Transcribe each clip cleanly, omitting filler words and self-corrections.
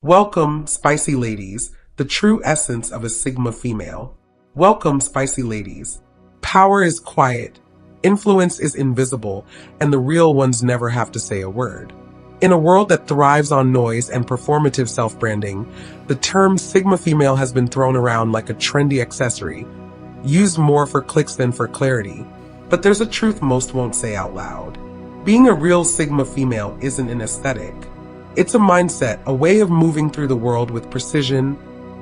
Welcome, spicy ladies, the true essence of a Sigma female. Welcome, spicy ladies. Power is quiet, influence is invisible, and the real ones never have to say a word. In a world that thrives on noise and performative self-branding, the term Sigma female has been thrown around like a trendy accessory, used more for clicks than for clarity. But there's a truth most won't say out loud. Being a real Sigma female isn't an aesthetic. It's a mindset, a way of moving through the world with precision,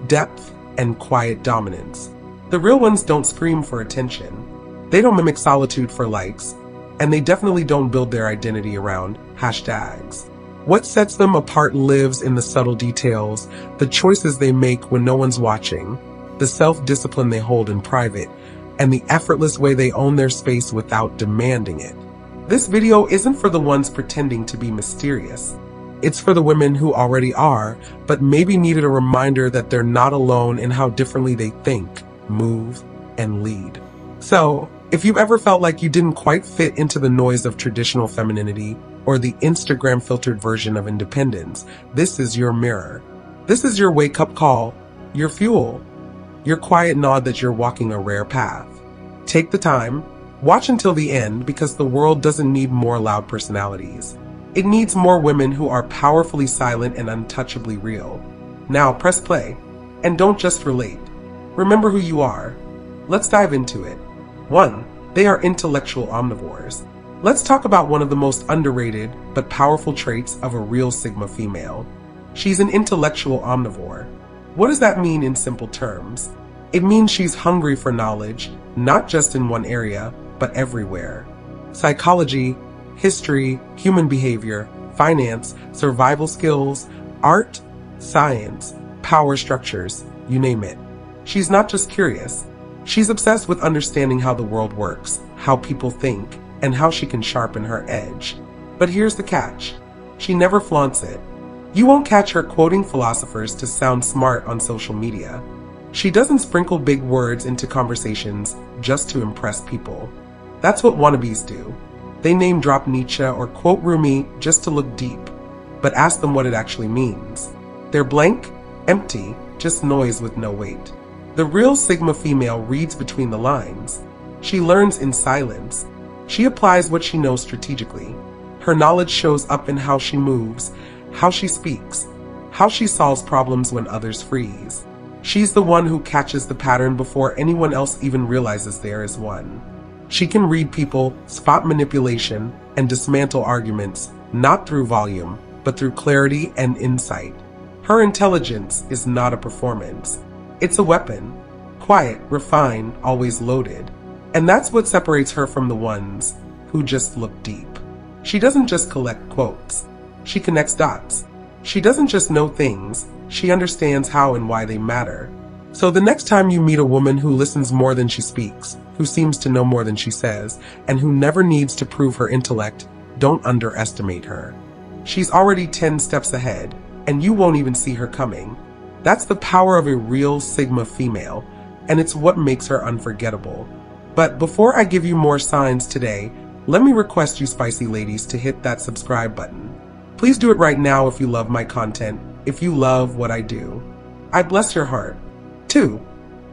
depth, and quiet dominance. The real ones don't scream for attention. They don't mimic solitude for likes, and they definitely don't build their identity around hashtags. What sets them apart lives in the subtle details, the choices they make when no one's watching, the self-discipline they hold in private, and the effortless way they own their space without demanding it. This video isn't for the ones pretending to be mysterious. It's for the women who already are, but maybe needed a reminder that they're not alone in how differently they think, move, and lead. So, if you've ever felt like you didn't quite fit into the noise of traditional femininity or the Instagram-filtered version of independence, this is your mirror. This is your wake-up call, your fuel, your quiet nod that you're walking a rare path. Take the time, watch until the end, because the world doesn't need more loud personalities. It needs more women who are powerfully silent and untouchably real. Now press play, and don't just relate. Remember who you are. Let's dive into it. 1. They are intellectual omnivores. Let's talk about one of the most underrated but powerful traits of a real Sigma female. She's an intellectual omnivore. What does that mean in simple terms? It means she's hungry for knowledge, not just in one area, but everywhere. Psychology, history, human behavior, finance, survival skills, art, science, power structures, you name it. She's not just curious. She's obsessed with understanding how the world works, how people think, and how she can sharpen her edge. But here's the catch. She never flaunts it. You won't catch her quoting philosophers to sound smart on social media. She doesn't sprinkle big words into conversations just to impress people. That's what wannabes do. They name drop Nietzsche or quote Rumi just to look deep, but ask them what it actually means. They're blank, empty, just noise with no weight. The real Sigma female reads between the lines. She learns in silence. She applies what she knows strategically. Her knowledge shows up in how she moves, how she speaks, how she solves problems when others freeze. She's the one who catches the pattern before anyone else even realizes there is one. She can read people, spot manipulation, and dismantle arguments, not through volume, but through clarity and insight. Her intelligence is not a performance. It's a weapon. Quiet, refined, always loaded. And that's what separates her from the ones who just look deep. She doesn't just collect quotes. She connects dots. She doesn't just know things. She understands how and why they matter. So the next time you meet a woman who listens more than she speaks, who seems to know more than she says, and who never needs to prove her intellect, don't underestimate her. She's already 10 steps ahead, and you won't even see her coming. That's the power of a real Sigma female, and it's what makes her unforgettable. But before I give you more signs today, let me request you spicy ladies to hit that subscribe button. Please do it right now if you love my content, if you love what I do. I bless your heart. 2.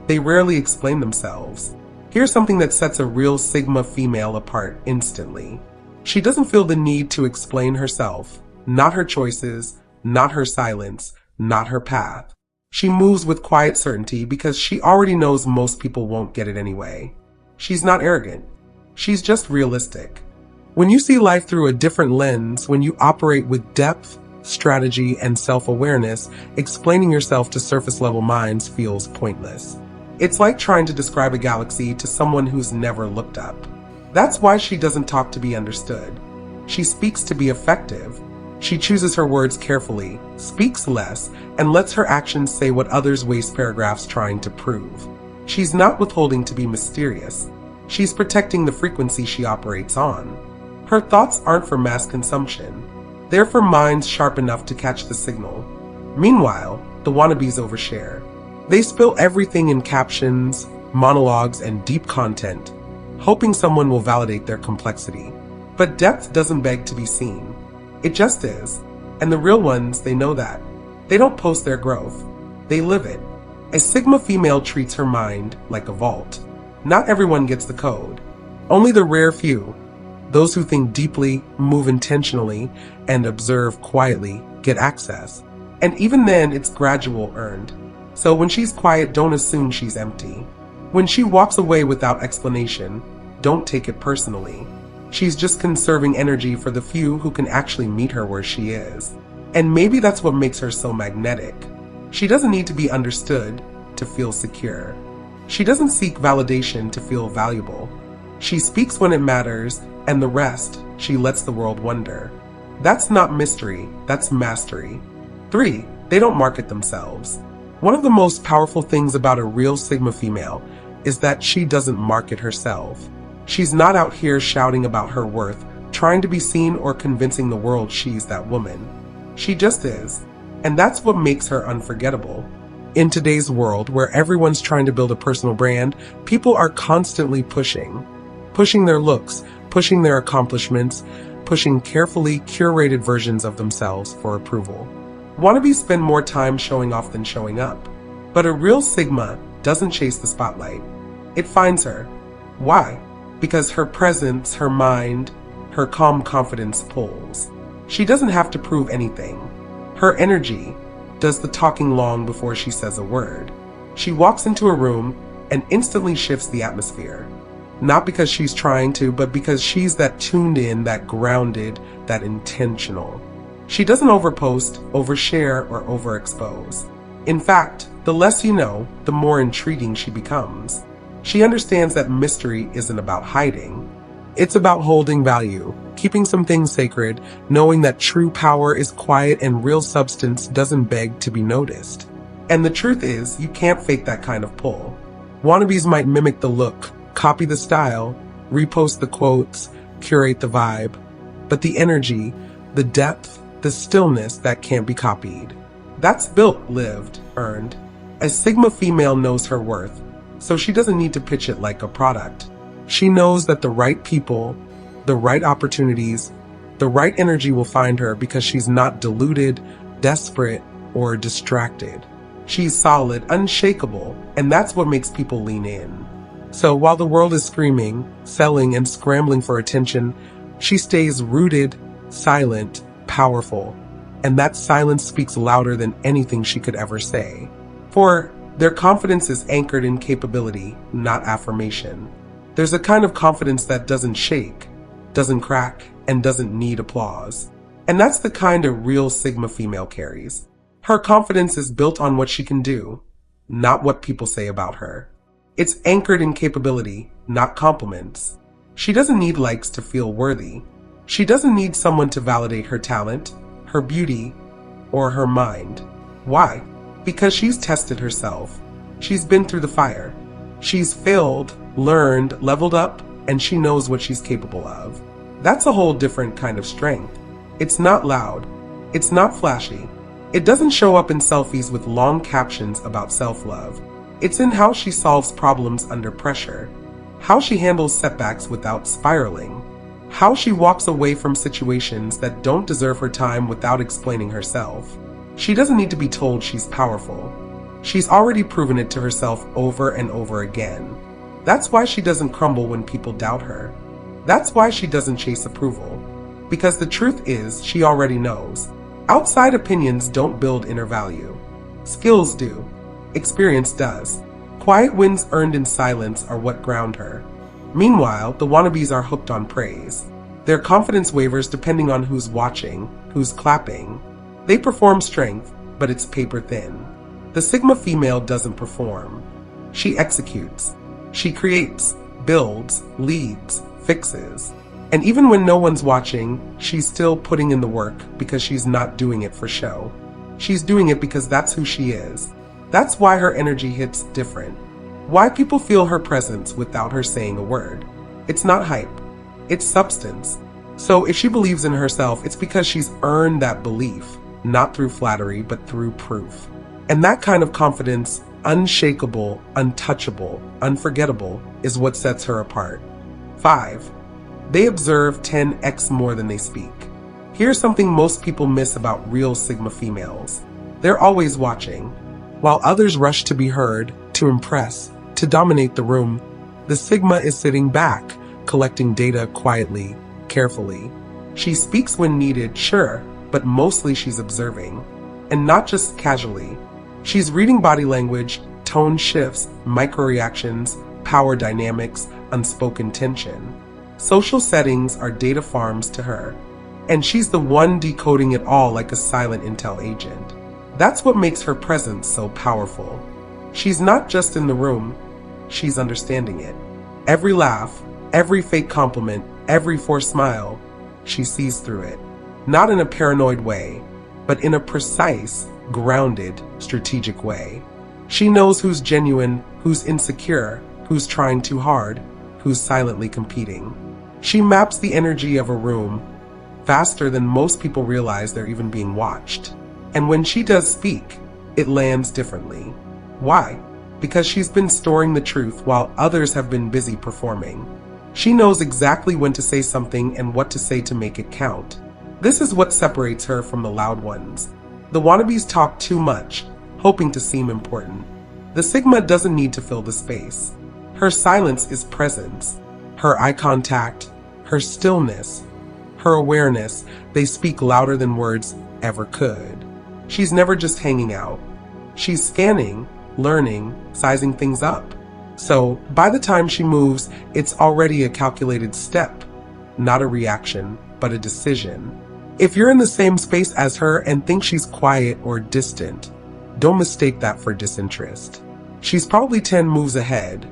They rarely explain themselves. Here's something that sets a real Sigma female apart instantly. She doesn't feel the need to explain herself, not her choices, not her silence, not her path. She moves with quiet certainty because she already knows most people won't get it anyway. She's not arrogant. She's just realistic. When you see life through a different lens, when you operate with depth, strategy, and self-awareness, explaining yourself to surface-level minds feels pointless. It's like trying to describe a galaxy to someone who's never looked up. That's why she doesn't talk to be understood. She speaks to be effective. She chooses her words carefully, speaks less, and lets her actions say what others waste paragraphs trying to prove. She's not withholding to be mysterious. She's protecting the frequency she operates on. Her thoughts aren't for mass consumption. They're for minds sharp enough to catch the signal. Meanwhile, the wannabes overshare. They spill everything in captions, monologues, and deep content, hoping someone will validate their complexity. But depth doesn't beg to be seen. It just is. And the real ones, they know that. They don't post their growth. They live it. A Sigma female treats her mind like a vault. Not everyone gets the code. Only the rare few, those who think deeply, move intentionally, and observe quietly, get access. And even then, it's gradual earned. So when she's quiet, don't assume she's empty. When she walks away without explanation, don't take it personally. She's just conserving energy for the few who can actually meet her where she is. And maybe that's what makes her so magnetic. She doesn't need to be understood to feel secure. She doesn't seek validation to feel valuable. She speaks when it matters, and the rest, she lets the world wonder. That's not mystery, that's mastery. 3. They don't market themselves. One of the most powerful things about a real Sigma female is that she doesn't market herself. She's not out here shouting about her worth, trying to be seen or convincing the world she's that woman. She just is, and that's what makes her unforgettable. In today's world, where everyone's trying to build a personal brand, people are constantly pushing their looks, pushing their accomplishments, pushing carefully curated versions of themselves for approval. Wannabes spend more time showing off than showing up. But a real Sigma doesn't chase the spotlight. It finds her. Why? Because her presence, her mind, her calm confidence pulls. She doesn't have to prove anything. Her energy does the talking long before she says a word. She walks into a room and instantly shifts the atmosphere. Not because she's trying to, but because she's that tuned in, that grounded, that intentional. She doesn't overpost, overshare, or overexpose. In fact, the less you know, the more intriguing she becomes. She understands that mystery isn't about hiding. It's about holding value, keeping some things sacred, knowing that true power is quiet and real substance doesn't beg to be noticed. And the truth is, you can't fake that kind of pull. Wannabes might mimic the look, copy the style, repost the quotes, curate the vibe, but the energy, the depth, the stillness, that can't be copied. That's built, lived, earned. A Sigma female knows her worth, so she doesn't need to pitch it like a product. She knows that the right people, the right opportunities, the right energy will find her because she's not deluded, desperate, or distracted. She's solid, unshakable, and that's what makes people lean in. So while the world is screaming, selling, and scrambling for attention, she stays rooted, silent, powerful, and that silence speaks louder than anything she could ever say. For their confidence is anchored in capability, not affirmation. There's a kind of confidence that doesn't shake, doesn't crack, and doesn't need applause. And that's the kind a real Sigma female carries. Her confidence is built on what she can do, not what people say about her. It's anchored in capability, not compliments. She doesn't need likes to feel worthy. She doesn't need someone to validate her talent, her beauty, or her mind. Why? Because she's tested herself. She's been through the fire. She's failed, learned, leveled up, and she knows what she's capable of. That's a whole different kind of strength. It's not loud. It's not flashy. It doesn't show up in selfies with long captions about self-love. It's in how she solves problems under pressure, how she handles setbacks without spiraling, how she walks away from situations that don't deserve her time without explaining herself. She doesn't need to be told she's powerful. She's already proven it to herself over and over again. That's why she doesn't crumble when people doubt her. That's why she doesn't chase approval. Because the truth is, she already knows. Outside opinions don't build inner value. Skills do. Experience does. Quiet wins earned in silence are what ground her. Meanwhile, the Wannabes are hooked on praise. Their confidence wavers depending on who's watching, who's clapping. They perform strength, but it's paper thin. The Sigma female doesn't perform. She executes. She creates, builds, leads, fixes. And even when no one's watching, she's still putting in the work because she's not doing it for show. She's doing it because that's who she is. That's why her energy hits different. Why people feel her presence without her saying a word. It's not hype. It's substance. So if she believes in herself, it's because she's earned that belief, not through flattery, but through proof. And that kind of confidence, unshakable, untouchable, unforgettable, is what sets her apart. 5. They observe 10x more than they speak. Here's something most people miss about real Sigma females. They're always watching. While others rush to be heard, to impress, to dominate the room, the Sigma is sitting back, collecting data quietly, carefully. She speaks when needed, sure, but mostly she's observing. And not just casually. She's reading body language, tone shifts, micro-reactions, power dynamics, unspoken tension. Social settings are data farms to her. And she's the one decoding it all like a silent intel agent. That's what makes her presence so powerful. She's not just in the room, she's understanding it. Every laugh, every fake compliment, every forced smile, she sees through it. Not in a paranoid way, but in a precise, grounded, strategic way. She knows who's genuine, who's insecure, who's trying too hard, who's silently competing. She maps the energy of a room faster than most people realize they're even being watched. And when she does speak, it lands differently. Why? Because she's been storing the truth while others have been busy performing. She knows exactly when to say something and what to say to make it count. This is what separates her from the loud ones. The wannabes talk too much, hoping to seem important. The Sigma doesn't need to fill the space. Her silence is presence. Her eye contact, her stillness, her awareness, they speak louder than words ever could. She's never just hanging out. She's scanning, learning, sizing things up. So, by the time she moves, it's already a calculated step. Not a reaction, but a decision. If you're in the same space as her and think she's quiet or distant, don't mistake that for disinterest. She's probably 10 moves ahead,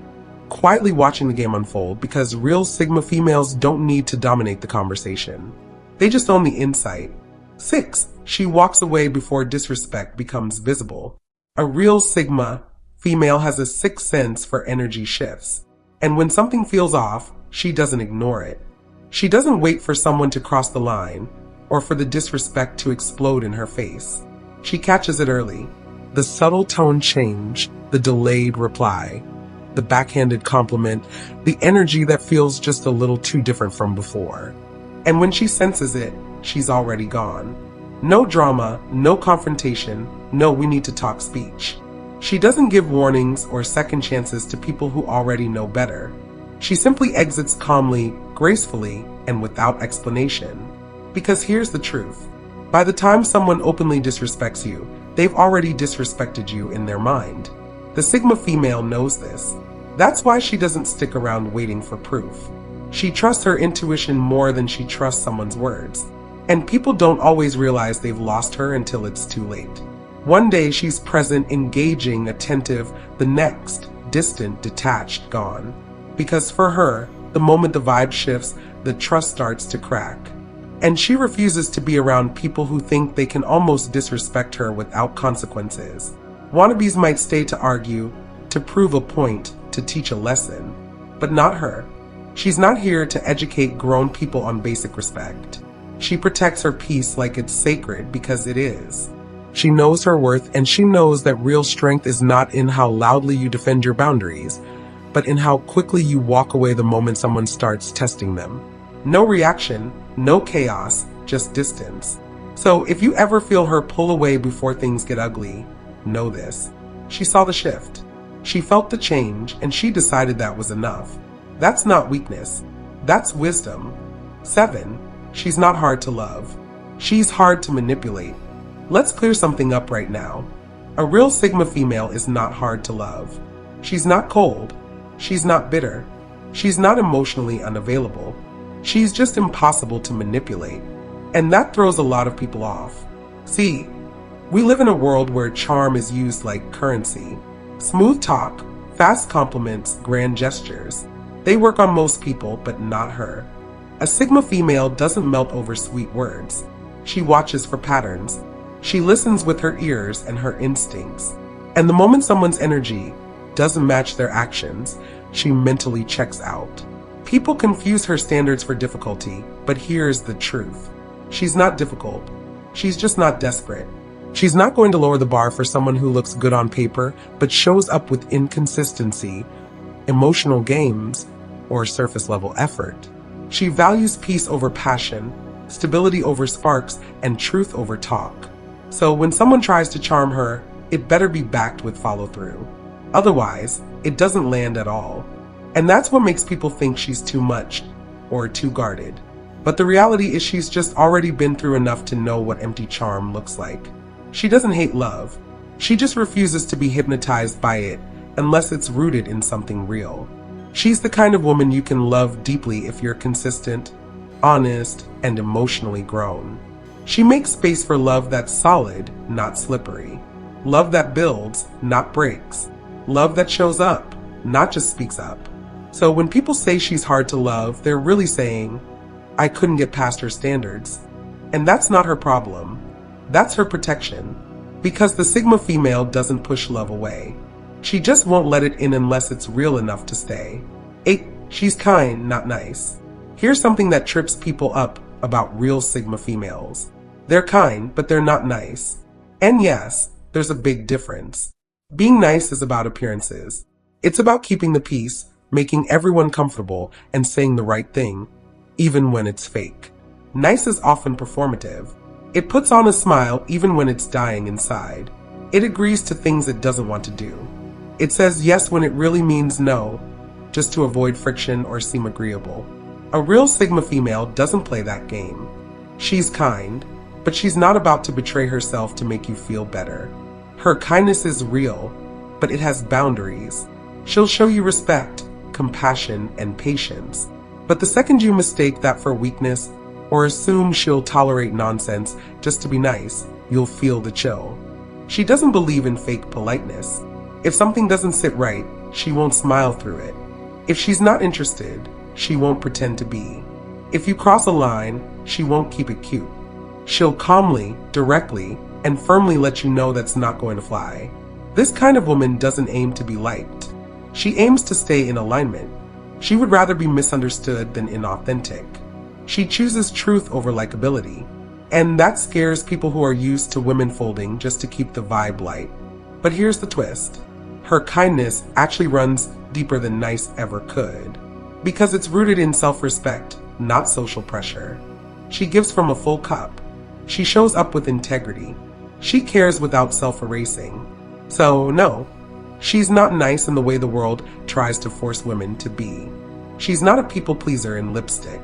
quietly watching the game unfold because real Sigma females don't need to dominate the conversation. They just own the insight. 6. She walks away before disrespect becomes visible. A real Sigma female has a sixth sense for energy shifts. And when something feels off, she doesn't ignore it. She doesn't wait for someone to cross the line or for the disrespect to explode in her face. She catches it early. The subtle tone change, the delayed reply, the backhanded compliment, the energy that feels just a little too different from before. And when she senses it, she's already gone. No drama, no confrontation, no we need to talk speech. She doesn't give warnings or second chances to people who already know better. She simply exits calmly, gracefully, and without explanation. Because here's the truth. By the time someone openly disrespects you, they've already disrespected you in their mind. The Sigma female knows this. That's why she doesn't stick around waiting for proof. She trusts her intuition more than she trusts someone's words. And people don't always realize they've lost her until it's too late. One day she's present, engaging, attentive, the next, distant, detached, gone. Because for her, the moment the vibe shifts, the trust starts to crack. And she refuses to be around people who think they can almost disrespect her without consequences. Wannabes might stay to argue, to prove a point, to teach a lesson. But not her. She's not here to educate grown people on basic respect. She protects her peace like it's sacred because it is. She knows her worth, and she knows that real strength is not in how loudly you defend your boundaries, but in how quickly you walk away the moment someone starts testing them. No reaction, no chaos, just distance. So if you ever feel her pull away before things get ugly, know this. She saw the shift. She felt the change, and she decided that was enough. That's not weakness. That's wisdom. 7. She's not hard to love. She's hard to manipulate. Let's clear something up right now. A real Sigma female is not hard to love. She's not cold. She's not bitter. She's not emotionally unavailable. She's just impossible to manipulate. And that throws a lot of people off. See, we live in a world where charm is used like currency. Smooth talk, fast compliments, grand gestures. They work on most people, but not her. A Sigma female doesn't melt over sweet words. She watches for patterns. She listens with her ears and her instincts. And the moment someone's energy doesn't match their actions, she mentally checks out. People confuse her standards for difficulty, but here's the truth. She's not difficult. She's just not desperate. She's not going to lower the bar for someone who looks good on paper, but shows up with inconsistency, emotional games, or surface-level effort. She values peace over passion, stability over sparks, and truth over talk. So when someone tries to charm her, it better be backed with follow-through. Otherwise, it doesn't land at all. And that's what makes people think she's too much or too guarded. But the reality is she's just already been through enough to know what empty charm looks like. She doesn't hate love. She just refuses to be hypnotized by it unless it's rooted in something real. She's the kind of woman you can love deeply if you're consistent, honest, and emotionally grown. She makes space for love that's solid, not slippery. Love that builds, not breaks. Love that shows up, not just speaks up. So when people say she's hard to love, they're really saying, I couldn't get past her standards. And that's not her problem. That's her protection. Because the Sigma female doesn't push love away. She just won't let it in unless it's real enough to stay. 8. She's kind, not nice. Here's something that trips people up about real Sigma females. They're kind, but they're not nice. And yes, there's a big difference. Being nice is about appearances. It's about keeping the peace, making everyone comfortable, and saying the right thing, even when it's fake. Nice is often performative. It puts on a smile even when it's dying inside. It agrees to things it doesn't want to do. It says yes when it really means no, just to avoid friction or seem agreeable. A real Sigma female doesn't play that game. She's kind, but she's not about to betray herself to make you feel better. Her kindness is real, but it has boundaries. She'll show you respect, compassion, and patience. But the second you mistake that for weakness, or assume she'll tolerate nonsense just to be nice, you'll feel the chill. She doesn't believe in fake politeness. If something doesn't sit right, she won't smile through it. If she's not interested, she won't pretend to be. If you cross a line, she won't keep it cute. She'll calmly, directly, and firmly let you know that's not going to fly. This kind of woman doesn't aim to be liked. She aims to stay in alignment. She would rather be misunderstood than inauthentic. She chooses truth over likability. And that scares people who are used to women folding just to keep the vibe light. But here's the twist. Her kindness actually runs deeper than nice ever could. Because it's rooted in self-respect, not social pressure. She gives from a full cup. She shows up with integrity. She cares without self-erasing. So no, she's not nice in the way the world tries to force women to be. She's not a people pleaser in lipstick.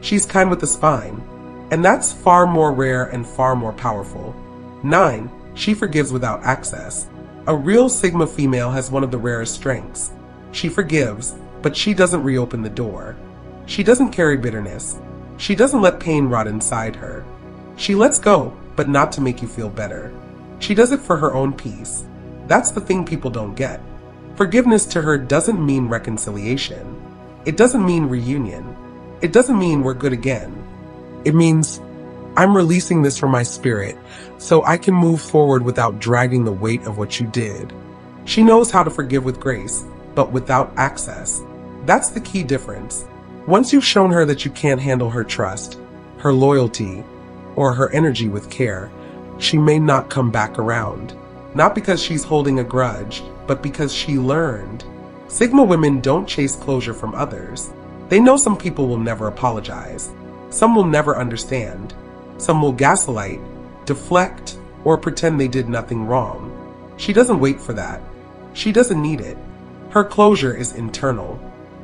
She's kind with a spine. And that's far more rare and far more powerful. 9. She forgives without access. A real Sigma female has one of the rarest strengths. She forgives, but she doesn't reopen the door. She doesn't carry bitterness. She doesn't let pain rot inside her. She lets go, but not to make you feel better. She does it for her own peace. That's the thing people don't get. Forgiveness to her doesn't mean reconciliation. It doesn't mean reunion. It doesn't mean we're good again. It means I'm releasing this from my spirit so I can move forward without dragging the weight of what you did. She knows how to forgive with grace, but without access. That's the key difference. Once you've shown her that you can't handle her trust, her loyalty, or her energy with care, she may not come back around. Not because she's holding a grudge, but because she learned. Sigma women don't chase closure from others. They know some people will never apologize. Some will never understand. Some will gaslight, deflect, or pretend they did nothing wrong. She doesn't wait for that. She doesn't need it. Her closure is internal.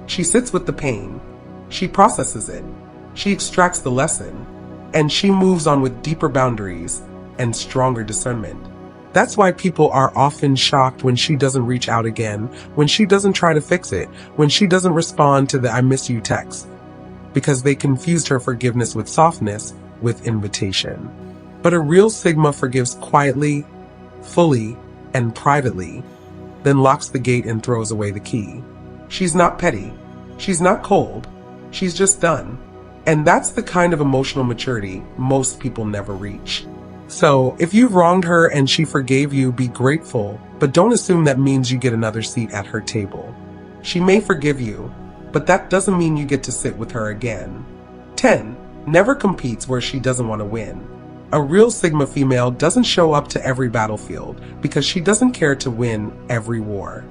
She sits with the pain. She processes it. She extracts the lesson. And she moves on with deeper boundaries and stronger discernment. That's why people are often shocked when she doesn't reach out again, when she doesn't try to fix it, when she doesn't respond to the I miss you text. Because they confused her forgiveness with softness, with invitation. But a real Sigma forgives quietly, fully, and privately, then locks the gate and throws away the key. She's not petty. She's not cold. She's just done. And that's the kind of emotional maturity most people never reach. So, if you've wronged her and she forgave you, be grateful, but don't assume that means you get another seat at her table. She may forgive you, but that doesn't mean you get to sit with her again. 10. Never competes where she doesn't want to win. A real Sigma female doesn't show up to every battlefield because she doesn't care to win every war.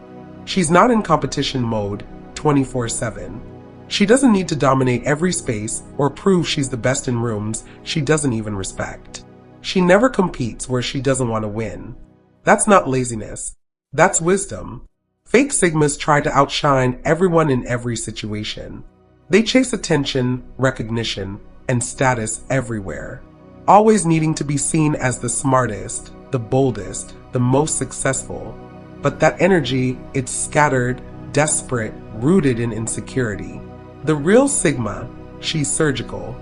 She's not in competition mode 24/7. She doesn't need to dominate every space or prove she's the best in rooms she doesn't even respect. She never competes where she doesn't want to win. That's not laziness. That's wisdom. Fake Sigmas try to outshine everyone in every situation. They chase attention, recognition, and status everywhere, always needing to be seen as the smartest, the boldest, the most successful. But that energy, it's scattered, desperate, rooted in insecurity. The real Sigma, she's surgical.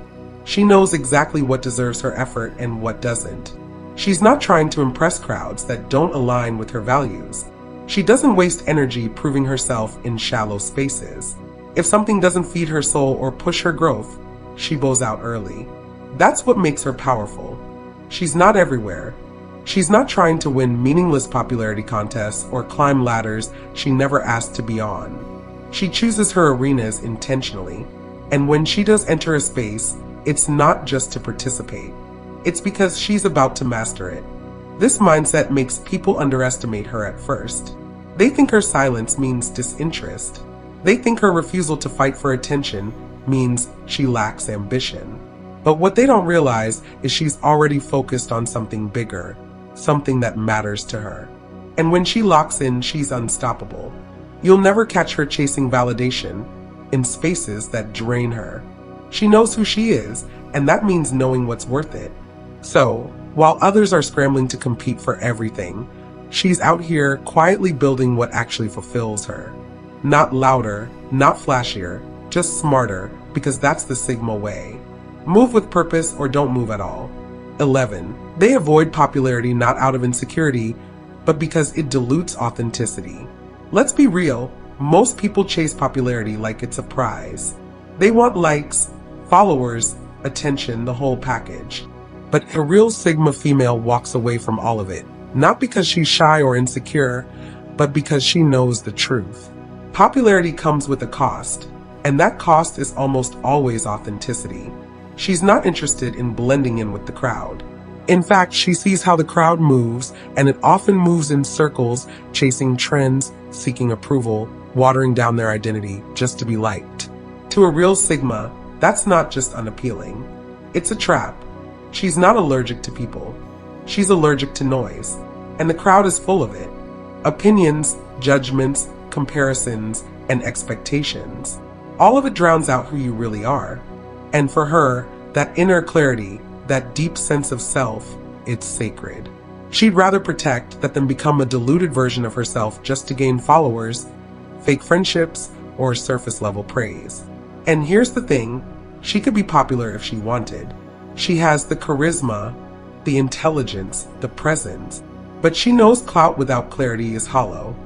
She knows exactly what deserves her effort and what doesn't. She's not trying to impress crowds that don't align with her values. She doesn't waste energy proving herself in shallow spaces. If something doesn't feed her soul or push her growth, she bows out early. That's what makes her powerful. She's not everywhere. She's not trying to win meaningless popularity contests or climb ladders she never asked to be on. She chooses her arenas intentionally, and when she does enter a space, it's not just to participate. It's because she's about to master it. This mindset makes people underestimate her at first. They think her silence means disinterest. They think her refusal to fight for attention means she lacks ambition. But what they don't realize is she's already focused on something bigger, something that matters to her. And when she locks in, she's unstoppable. You'll never catch her chasing validation in spaces that drain her. She knows who she is, and that means knowing what's worth it. So, while others are scrambling to compete for everything, she's out here quietly building what actually fulfills her. Not louder, not flashier, just smarter, because that's the Sigma way. Move with purpose or don't move at all. 11. They avoid popularity not out of insecurity, but because it dilutes authenticity. Let's be real, most people chase popularity like it's a prize. They want likes, followers, attention, the whole package. But a real Sigma female walks away from all of it, not because she's shy or insecure, but because she knows the truth. Popularity comes with a cost, and that cost is almost always authenticity. She's not interested in blending in with the crowd. In fact, she sees how the crowd moves, and it often moves in circles, chasing trends, seeking approval, watering down their identity just to be liked. To a real Sigma, that's not just unappealing. It's a trap. She's not allergic to people. She's allergic to noise, and the crowd is full of it. Opinions, judgments, comparisons, and expectations. All of it drowns out who you really are. And for her, that inner clarity, that deep sense of self, it's sacred. She'd rather protect that than become a diluted version of herself just to gain followers, fake friendships, or surface-level praise. And here's the thing, she could be popular if she wanted. She has the charisma, the intelligence, the presence, but she knows clout without clarity is hollow.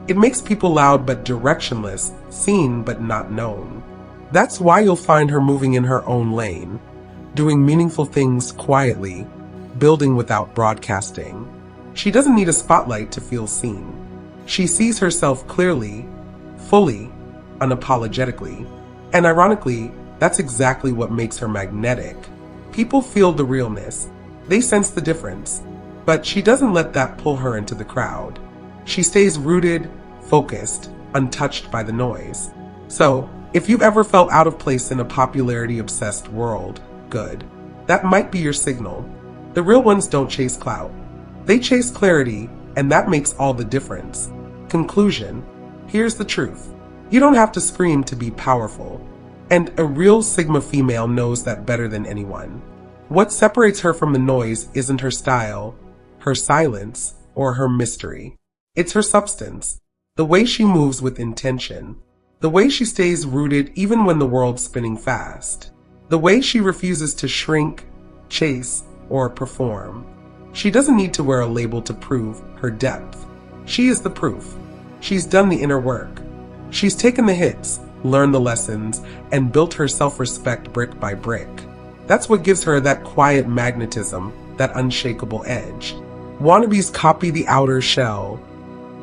It makes people loud but directionless, seen but not known. That's why you'll find her moving in her own lane, doing meaningful things quietly, building without broadcasting. She doesn't need a spotlight to feel seen. She sees herself clearly, fully, unapologetically. And ironically, that's exactly what makes her magnetic. People feel the realness. They sense the difference. But she doesn't let that pull her into the crowd. She stays rooted, focused, untouched by the noise. So, if you've ever felt out of place in a popularity-obsessed world, good. That might be your signal. The real ones don't chase clout. They chase clarity, and that makes all the difference. Conclusion. Here's the truth. You don't have to scream to be powerful. And a real Sigma female knows that better than anyone. What separates her from the noise isn't her style, her silence, or her mystery. It's her substance. The way she moves with intention. The way she stays rooted even when the world's spinning fast. The way she refuses to shrink, chase, or perform. She doesn't need to wear a label to prove her depth. She is the proof. She's done the inner work. She's taken the hits, learned the lessons, and built her self-respect brick by brick. That's what gives her that quiet magnetism, that unshakable edge. Wannabes copy the outer shell,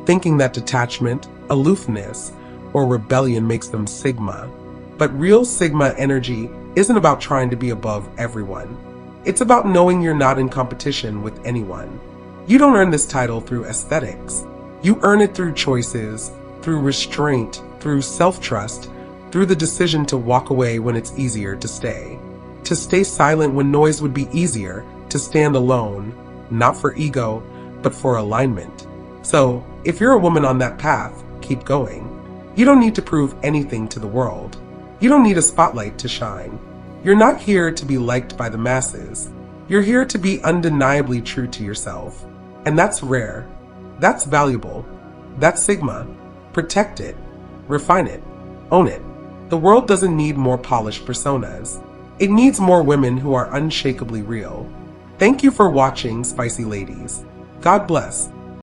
thinking that detachment, aloofness, or rebellion makes them Sigma. But real Sigma energy isn't about trying to be above everyone. It's about knowing you're not in competition with anyone. You don't earn this title through aesthetics. You earn it through choices, through restraint, through self-trust, through the decision to walk away when it's easier to stay silent when noise would be easier, to stand alone, not for ego, but for alignment. So, if you're a woman on that path, keep going. You don't need to prove anything to the world. You don't need a spotlight to shine. You're not here to be liked by the masses. You're here to be undeniably true to yourself. And that's rare. That's valuable. That's Sigma. Protect it. Refine it. Own it. The world doesn't need more polished personas. It needs more women who are unshakably real. Thank you for watching, Spicy Ladies. God bless.